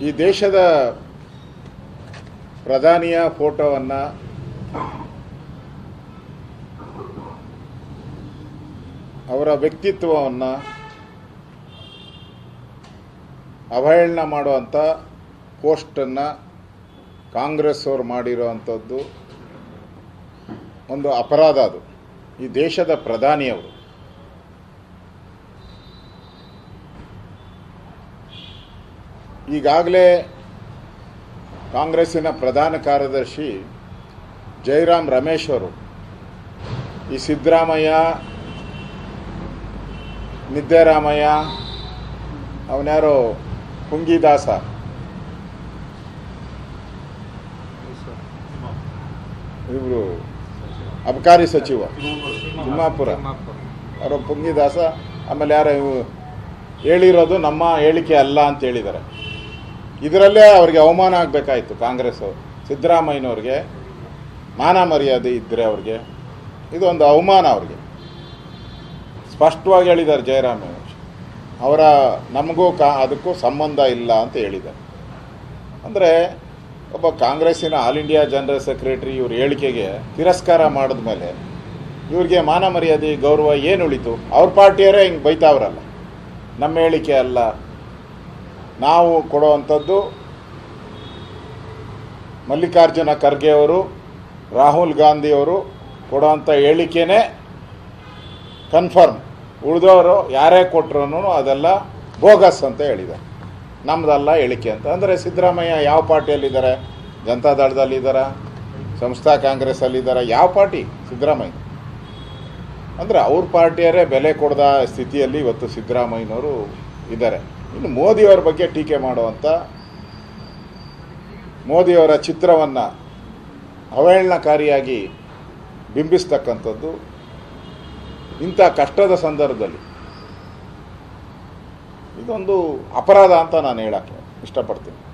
ಈ ದೇಶದ ಪ್ರಧಾನಿಯ ಫೋಟೋವನ್ನು ಅವರ ವ್ಯಕ್ತಿತ್ವವನ್ನು ಅವಹೇಳನ ಮಾಡುವಂಥ ಪೋಸ್ಟನ್ನು ಕಾಂಗ್ರೆಸ್ ಅವರು ಮಾಡಿರುವಂಥದ್ದು ಒಂದು ಅಪರಾಧ. ಅದು ಈ ದೇಶದ ಪ್ರಧಾನಿಯವರು ಈಗಾಗಲೇ ಕಾಂಗ್ರೆಸ್ಸಿನ ಪ್ರಧಾನ ಕಾರ್ಯದರ್ಶಿ ಜೈರಾಮ್ ರಮೇಶ್ ಅವರು ಈ ಸಿದ್ದರಾಮಯ್ಯ, ನಿದ್ದೆರಾಮಯ್ಯ, ಅವನ್ಯಾರೋ ಪುಂಗಿದಾಸ, ಇವರು ಅಬಕಾರಿ ಸಚಿವ ತಿಮ್ಮಾಪುರ ಅವರು ಪುಂಗಿದಾಸ, ಆಮೇಲೆ ಯಾರು ಹೇಳಿರೋದು ನಮ್ಮ ಹೇಳಿಕೆ ಅಲ್ಲ ಅಂತ ಹೇಳಿದ್ದಾರೆ. ಇದರಲ್ಲೇ ಅವ್ರಿಗೆ ಅವಮಾನ ಆಗಬೇಕಾಯಿತು. ಕಾಂಗ್ರೆಸ್ ಸಿದ್ದರಾಮಯ್ಯನವ್ರಿಗೆ ಮಾನ ಮರ್ಯಾದೆ ಇದ್ದರೆ ಅವ್ರಿಗೆ ಇದೊಂದು ಅವಮಾನ. ಅವ್ರಿಗೆ ಸ್ಪಷ್ಟವಾಗಿ ಹೇಳಿದ್ದಾರೆ ಜಯರಾಮ್ ಅವರ ನಮಗೂ ಅದಕ್ಕೂ ಸಂಬಂಧ ಇಲ್ಲ ಅಂತ ಹೇಳಿದ್ದಾರೆ. ಅಂದರೆ ಒಬ್ಬ ಕಾಂಗ್ರೆಸ್ಸಿನ ಆಲ್ ಇಂಡಿಯಾ ಜನರಲ್ ಸೆಕ್ರೆಟರಿ ಇವ್ರ ಹೇಳಿಕೆಗೆ ತಿರಸ್ಕಾರ ಮಾಡಿದ ಮೇಲೆ ಇವ್ರಿಗೆ ಮಾನ ಮರ್ಯಾದೆ ಗೌರವ ಏನು ಉಳಿತು? ಅವ್ರ ಪಾರ್ಟಿಯವರೇ ಹಿಂಗೆ ಬೈತಾವ್ರಲ್ಲ, ನಮ್ಮ ಹೇಳಿಕೆ ಅಲ್ಲ, ನಾವು ಕೊಡುವಂಥದ್ದು ಮಲ್ಲಿಕಾರ್ಜುನ ಖರ್ಗೆ ಅವರು, ರಾಹುಲ್ ಗಾಂಧಿಯವರು ಕೊಡುವಂಥ ಹೇಳಿಕೆನೇ ಕನ್ಫರ್ಮ್, ಉಳಿದವರು ಯಾರೇ ಕೊಟ್ಟರು ಅದೆಲ್ಲ ಬೋಗಸ್ ಅಂತ ಹೇಳಿದ್ದಾರೆ, ನಮ್ಮದಲ್ಲ ಹೇಳಿಕೆ ಅಂತ. ಅಂದರೆ ಸಿದ್ದರಾಮಯ್ಯ ಯಾವ ಪಾರ್ಟಿಯಲ್ಲಿದ್ದಾರೆ? ಜನತಾದಳದಲ್ಲಿದ್ದಾರೆ, ಸಂಸ್ಥಾ ಕಾಂಗ್ರೆಸ್ಸಲ್ಲಿದ್ದಾರೆ. ಯಾವ ಪಾರ್ಟಿ ಸಿದ್ದರಾಮಯ್ಯ? ಅಂದರೆ ಅವ್ರ ಪಾರ್ಟಿಯವರೇ ಬೆಲೆ ಕೊಡದ ಸ್ಥಿತಿಯಲ್ಲಿ ಇವತ್ತು ಸಿದ್ದರಾಮಯ್ಯನವರು ಇದ್ದಾರೆ. ಇನ್ನು ಮೋದಿಯವರ ಬಗ್ಗೆ ಟೀಕೆ ಮಾಡುವಂಥ, ಮೋದಿಯವರ ಚಿತ್ರವನ್ನು ಅವಹೇಳನಕಾರಿಯಾಗಿ ಬಿಂಬಿಸ್ತಕ್ಕಂಥದ್ದು ಇಂಥ ಕಷ್ಟದ ಸಂದರ್ಭದಲ್ಲಿ ಇದೊಂದು ಅಪರಾಧ ಅಂತ ನಾನು ಹೇಳೋಕ್ಕೆ ಇಷ್ಟಪಡ್ತೀನಿ.